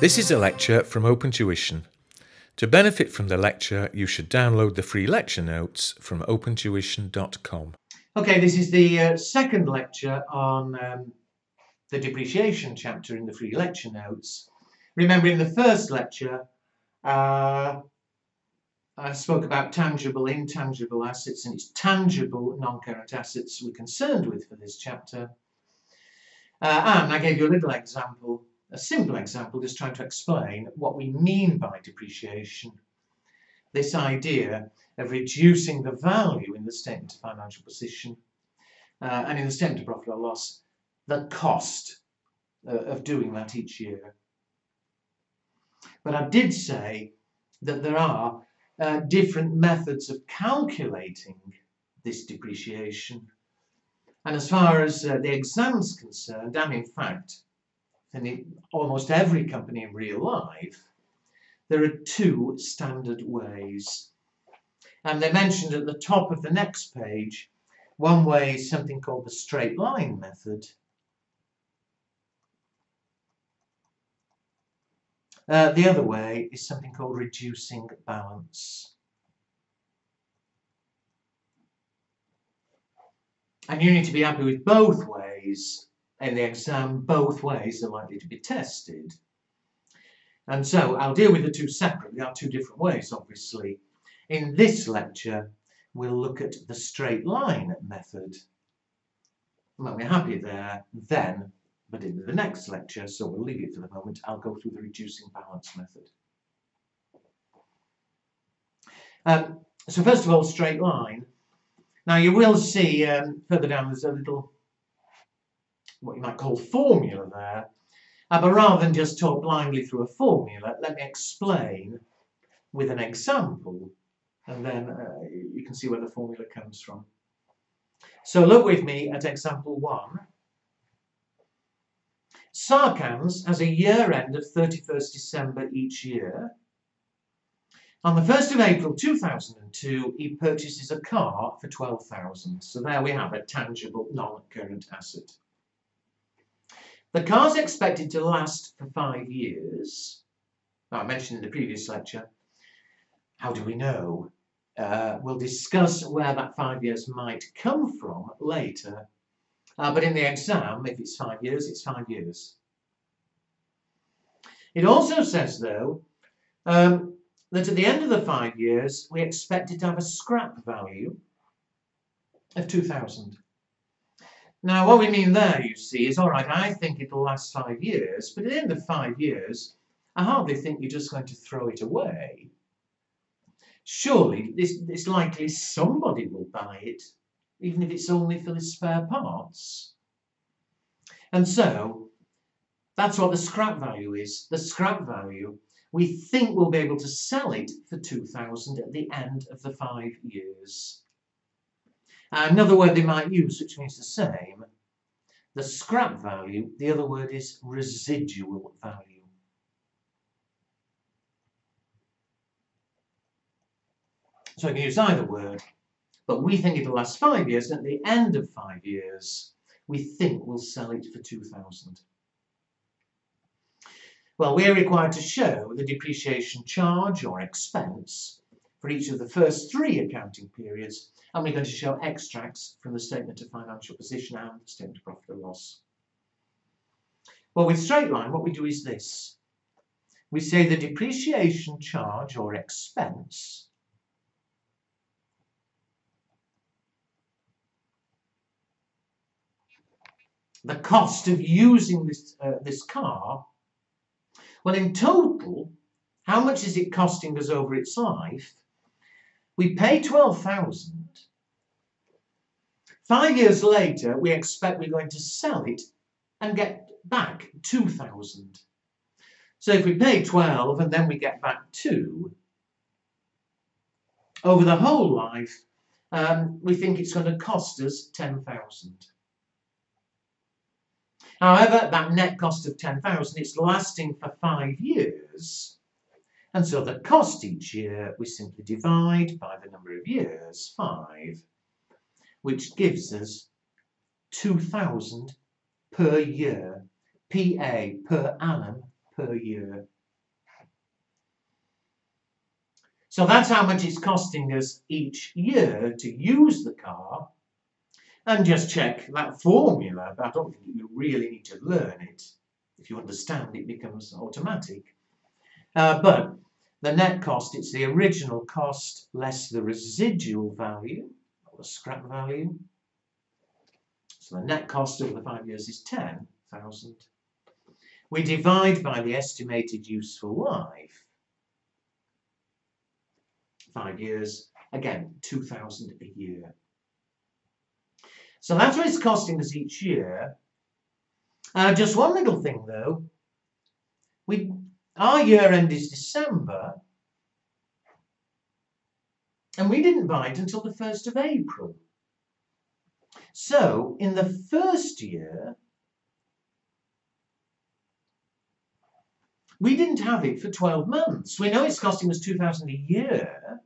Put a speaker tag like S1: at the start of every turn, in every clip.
S1: This is a lecture from Open Tuition. To benefit from the lecture, you should download the free lecture notes from opentuition.com.
S2: Okay, this is the second lecture on the depreciation chapter in the free lecture notes. Remember, in the first lecture, I spoke about tangible, intangible assets, and it's tangible non-current assets we're concerned with for this chapter. And I gave you a little example, a simple example, just trying to explain what we mean by depreciation. This idea of reducing the value in the statement of financial position and in the statement of profit or loss, the cost of doing that each year. But I did say that there are different methods of calculating this depreciation. And as far as the exam's concerned, and in fact, in almost every company in real life, there are two standard ways. And they're mentioned at the top of the next page. One way is something called the straight line method. The other way is something called reducing balance. And you need to be happy with both ways. In the exam, both ways are likely to be tested. And so I'll deal with the two separately. There are two different ways, obviously. In this lecture, we'll look at the straight line method. When we're happy there, then, but in the next lecture, so we'll leave it for the moment, I'll go through the reducing balance method. So first of all, straight line. Now you will see further down there's a little, what you might call formula there. But rather than just talk blindly through a formula, let me explain with an example, and then you can see where the formula comes from. So look with me at example 1. Sarkans has a year end of 31st December each year. On the 1st of April 2002, he purchases a car for £12,000. So there we have a tangible non-current asset. The car is expected to last for 5 years. Now, I mentioned in the previous lecture, how do we know? We'll discuss where that 5 years might come from later. But in the exam, if it's 5 years, it's 5 years. It also says, though, that at the end of the 5 years, we expect it to have a scrap value of £2,000. Now, what we mean there, you see, is, all right, I think it'll last 5 years, but at the end of 5 years, I hardly think you're just going to throw it away. Surely, it's likely somebody will buy it, even if it's only for the spare parts. And so, that's what the scrap value is. The scrap value, we think we'll be able to sell it for £2,000 at the end of the 5 years. Another word they might use, which means the same, the scrap value, the other word is residual value. So I can use either word, but we think it'll last 5 years, and at the end of 5 years, we think we'll sell it for £2,000. Well, we're required to show the depreciation charge or expense for each of the first 3 accounting periods, and we're going to show extracts from the statement of financial position and the statement of profit or loss. Well, with straight line, what we do is this. We say the depreciation charge or expense the cost of using this car. Well, in total, how much is it costing us over its life? We pay £12,000. 5 years later, we expect we're going to sell it and get back £2,000. So if we pay 12 and then we get back 2, over the whole life, we think it's going to cost us £10,000. However, that net cost of £10,000, it's lasting for 5 years. And so the cost each year, we simply divide by the number of years, 5, which gives us £2,000 per year, PA, per annum, per year. So that's how much it's costing us each year to use the car. And just check that formula. I don't think you really need to learn it. If you understand, it becomes automatic. But the net cost, it's the original cost less the residual value, or the scrap value. So the net cost over the 5 years is 10,000. We divide by the estimated useful life. 5 years, again, 2,000 a year. So that's what it's costing us each year. Just one little thing though. Our year end is December, and we didn't buy it until the 1st of April. So in the first year, we didn't have it for 12 months. We know it's costing us 2,000 a year,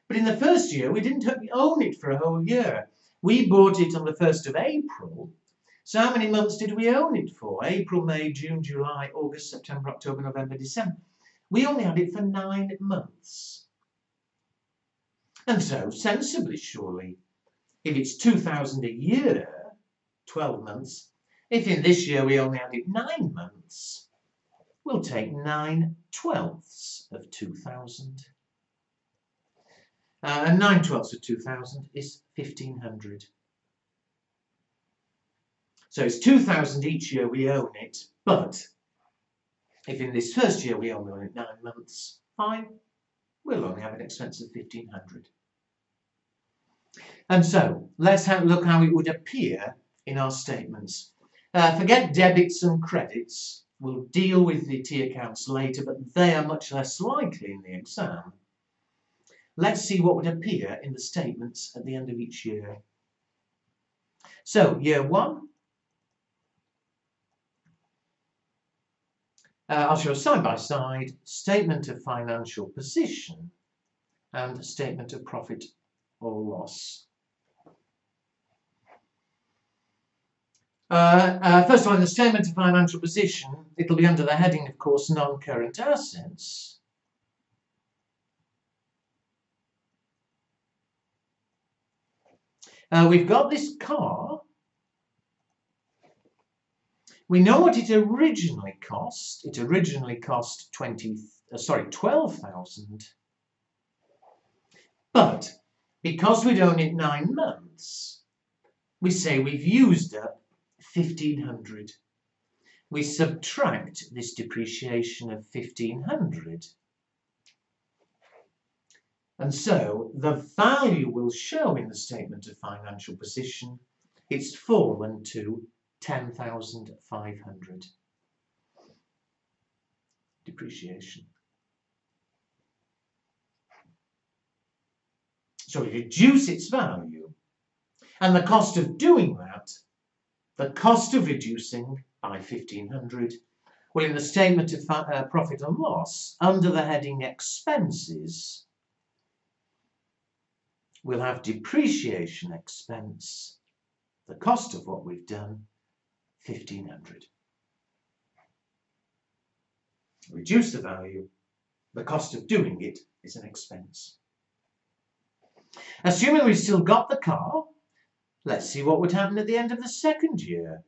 S2: but in the first year, we didn't own it for a whole year. We bought it on the 1st of April. So how many months did we own it for? April, May, June, July, August, September, October, November, December. We only had it for 9 months. And so, sensibly, surely, if it's 2,000 a year, 12 months, if in this year we only had it 9 months, we'll take 9/12 of 2,000. And 9/12 of 2,000 is 1,500. So it's 2,000 each year we own it, but if in this first year we only own it 9 months, fine, we'll only have an expense of 1,500. And so let's look how it would appear in our statements. Forget debits and credits. We'll deal with the T accounts later, but they are much less likely in the exam. Let's see what would appear in the statements at the end of each year. So, year 1. I'll show side by side statement of financial position and statement of profit or loss. First of all, in the statement of financial position, it'll be under the heading, of course, non-current assets. We've got this car. We know what it originally cost. It originally cost 12,000. But because we'd owned it 9 months, we say we've used up 1,500. We subtract this depreciation of 1,500. And so the value will show in the statement of financial position. It's fallen to 10,500. Depreciation. So we reduce its value. And the cost of doing that, the cost of reducing by 1,500, well, in the statement of profit and loss, under the heading expenses, we'll have depreciation expense, the cost of what we've done, 1,500. Reduce the value, the cost of doing it is an expense. Assuming we've still got the car, let's see what would happen at the end of the second year.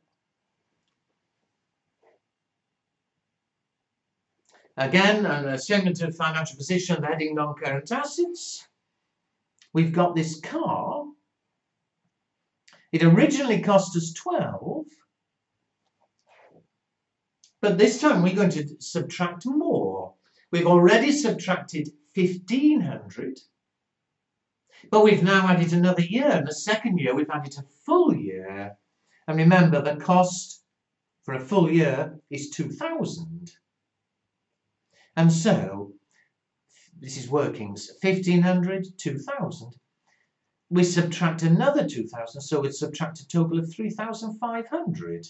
S2: Again, a statement of financial position, the heading non-current assets. We've got this car. It originally cost us 12, but this time we're going to subtract more. We've already subtracted 1,500, but we've now added another year. In the second year, we've added a full year. And remember, the cost for a full year is 2,000. And so, this is workings, 1,500, 2,000. We subtract another 2,000, so we subtract a total of 3,500.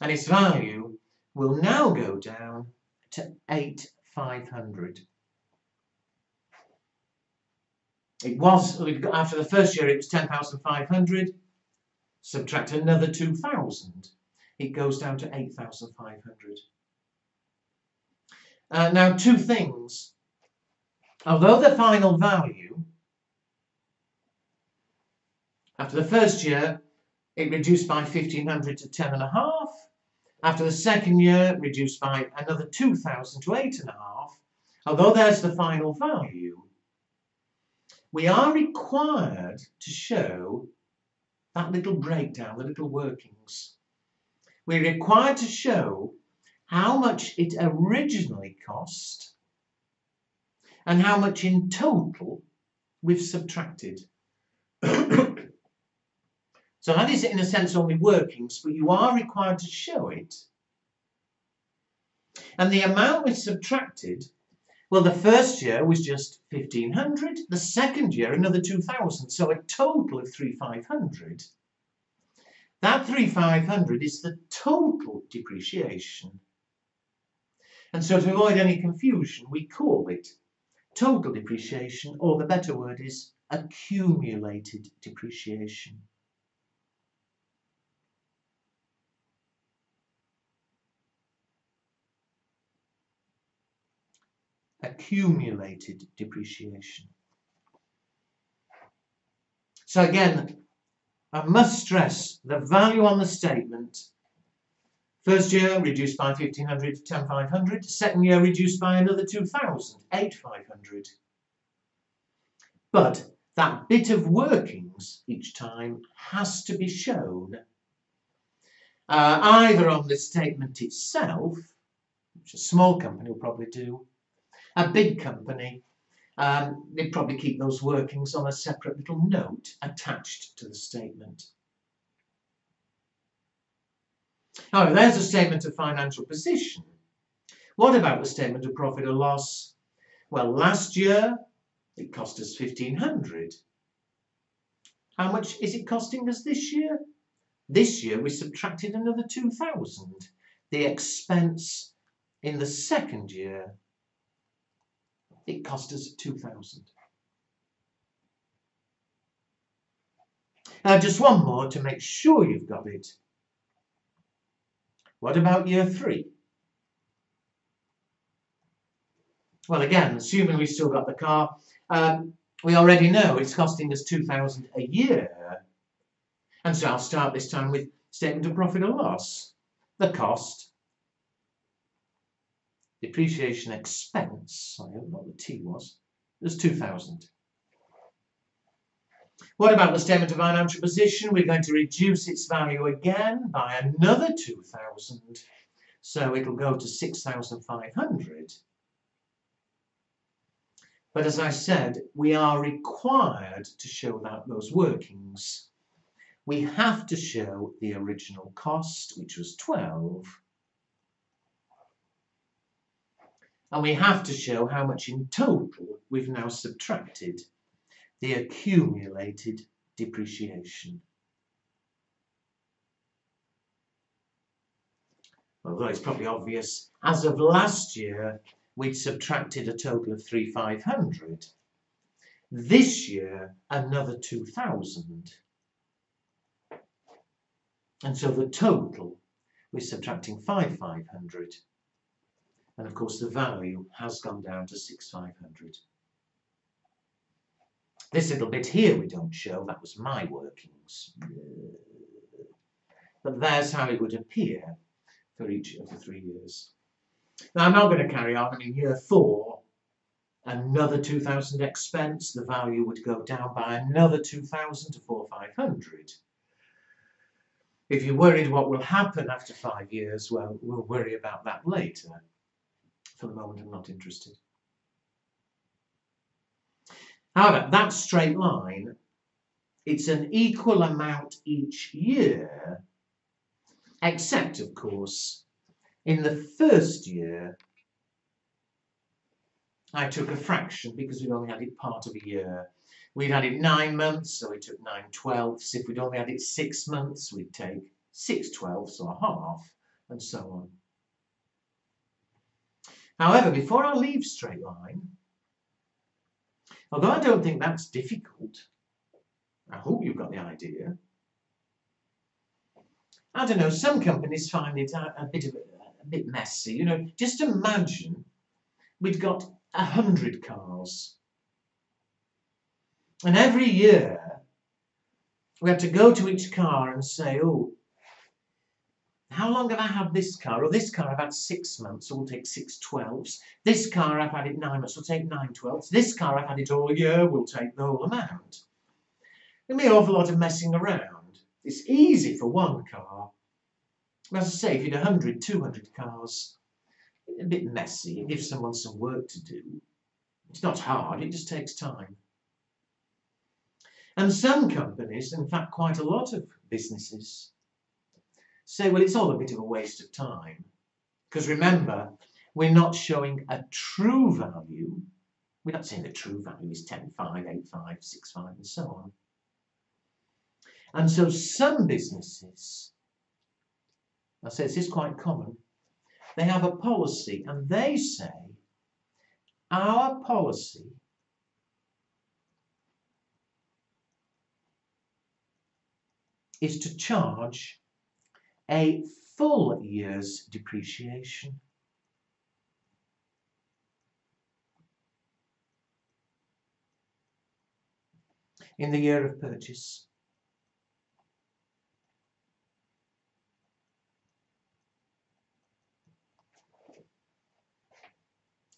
S2: And its value will now go down to 8,500. It was, after the first year, it was 10,500. Subtract another 2,000. it goes down to 8,500. Now, two things. Although the final value, after the first year, it reduced by 1,500 to 10.5. After the second year, reduced by another 2,000 to 8.5. Although there's the final value, we are required to show that little breakdown, the little workings. We're required to show how much it originally cost and how much in total we've subtracted. So that is in a sense only workings, but you are required to show it. And the amount we subtracted, well, the first year was just 1,500, the second year another 2,000, so a total of 3,500. That 3,500 is the total depreciation. And so to avoid any confusion, we call it total depreciation, or the better word is accumulated depreciation. Accumulated depreciation. So again, I must stress the value on the statement. First year reduced by 1,500 to 10,500. Second year reduced by another 2,000, 8,500. But that bit of workings each time has to be shown either on the statement itself, which a small company will probably do. A big company, they probably keep those workings on a separate little note attached to the statement. Now, there's a statement of financial position. What about the statement of profit or loss? Well, last year it cost us 1,500. How much is it costing us this year? This year we subtracted another 2,000. The expense in the second year, it cost us 2,000. Now, just one more to make sure you've got it. What about year 3? Well, again, assuming we've still got the car, we already know it's costing us 2,000 a year. And so I'll start this time with statement of profit or loss. The cost, depreciation expense, I don't know what the T was, there's 2,000. What about the statement of financial position? We're going to reduce its value again by another 2,000. So it'll go to 6,500. But as I said, we are required to show those workings. We have to show the original cost, which was 12. And we have to show how much in total we've now subtracted, the accumulated depreciation. Although it's probably obvious, as of last year, we'd subtracted a total of 3,500. This year, another 2,000. And so the total, we're subtracting 5,500. And of course, the value has gone down to 6,500. This little bit here we don't show, that was my workings. But there's how it would appear for each of the 3 years. Now, I'm not going to carry on. I mean, year 4, another 2,000 expense. The value would go down by another 2,000 to 4,500. If you're worried what will happen after 5 years, well, we'll worry about that later. For the moment, I'm not interested. However, that straight line, it's an equal amount each year, except, of course, in the first year, I took a fraction because we'd only had it part of a year. We'd had it 9 months, so we took 9/12. If we'd only had it 6 months, we'd take 6/12, or half, and so on. However, before I leave straight line, although I don't think that's difficult, I hope you've got the idea. I don't know, some companies find it a bit messy. You know, just imagine we'd got 100 cars. And every year we have to go to each car and say, oh, how long have I had this car? Or this car I've had 6 months, so we'll take 6 12s. This car I've had it 9 months, we'll take 9 12s. This car I've had it all year, we'll take the whole amount. There'll be an awful lot of messing around. It's easy for one car. As I say, if you had 100, 200 cars, a bit messy. It gives someone some work to do. It's not hard, it just takes time. And some companies, in fact quite a lot of businesses, say, well, it's all a bit of a waste of time. Because remember, we're not showing a true value. We're not saying the true value is 10, 5, 8, 5, 6, 5, and so on. And so some businesses, I say this is quite common, they have a policy and they say, our policy is to charge a full year's depreciation. In the year of purchase.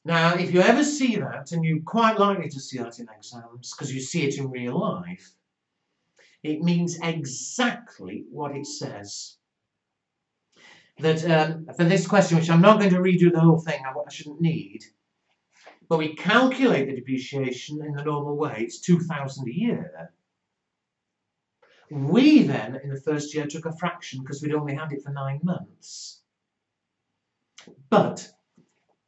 S2: Now, if you ever see that, and you're quite likely to see that in exams, because you see it in real life, it means exactly what it says. That for this question, which I'm not going to redo the whole thing, I shouldn't need, but we calculate the depreciation in the normal way, it's 2,000 a year. We then, in the first year, took a fraction because we'd only had it for 9 months. But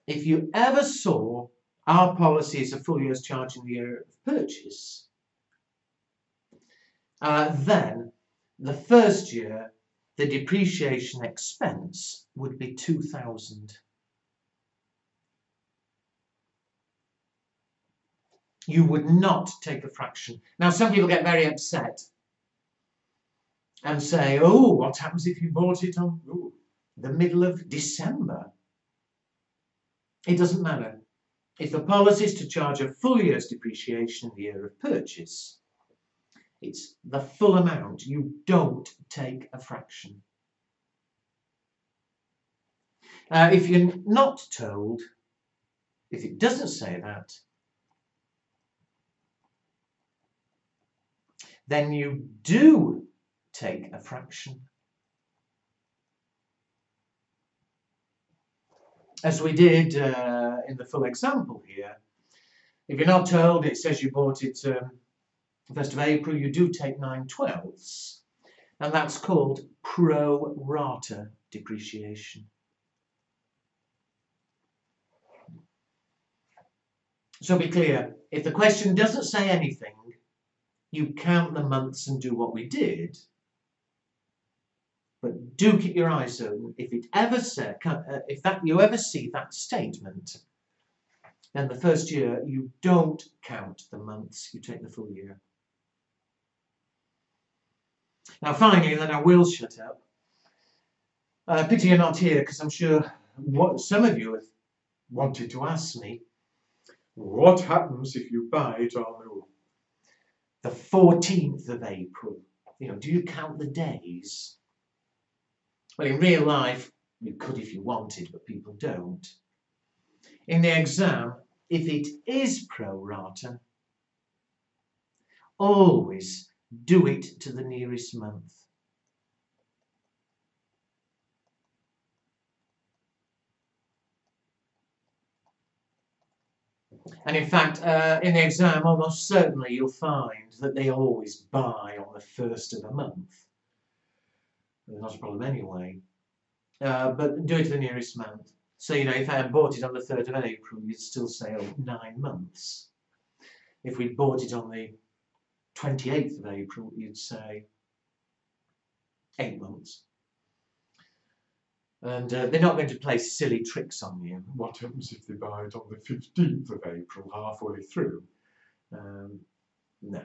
S2: if you ever saw our policy as a full year's charge in the year of purchase, then the first year, the depreciation expense would be 2,000. You would not take a fraction. Now, some people get very upset and say, oh, what happens if you bought it on the middle of December? It doesn't matter. If the policy is to charge a full year's depreciation in the year of purchase, it's the full amount. You don't take a fraction. If you're not told, if it doesn't say that, then you do take a fraction. As we did in the full example here, if you're not told, it says you bought it 1st of April, you do take 9 12ths, and that's called pro rata depreciation. So be clear, if the question doesn't say anything, you count the months and do what we did. But do keep your eyes open. If it ever said, you ever see that statement, then the first year you don't count the months, you take the full year. Now finally, and then I will shut up. Pity you're not here, because I'm sure some of you have wanted to ask me, what happens if you buy it on the 14th of April? You know, do you count the days? Well, in real life, you could if you wanted, but people don't. In the exam, if it is pro rata, always do it to the nearest month. And in fact, in the exam, almost certainly you'll find that they always buy on the 1st of the month. Not a problem anyway. But do it to the nearest month. So, you know, if I had bought it on the 3rd of April, you'd still say, oh, 9 months. If we bought it on the 28th of April, you'd say 8 months. And they're not going to play silly tricks on you. What happens if they buy it on the 15th of April, halfway through? No.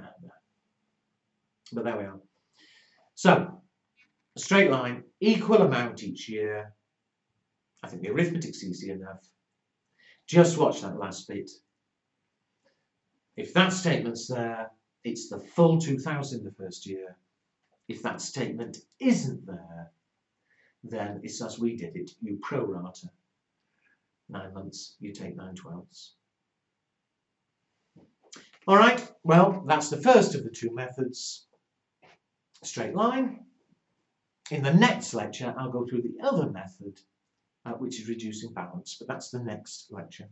S2: But there we are. So a straight line, equal amount each year. I think the arithmetic's easy enough. Just watch that last bit. If that statement's there, it's the full 2,000 the first year. If that statement isn't there, then it's as we did it, you prorata. 9 months, you take 9/12. All right, well, that's the first of the two methods, straight line. In the next lecture, I'll go through the other method, which is reducing balance, but that's the next lecture.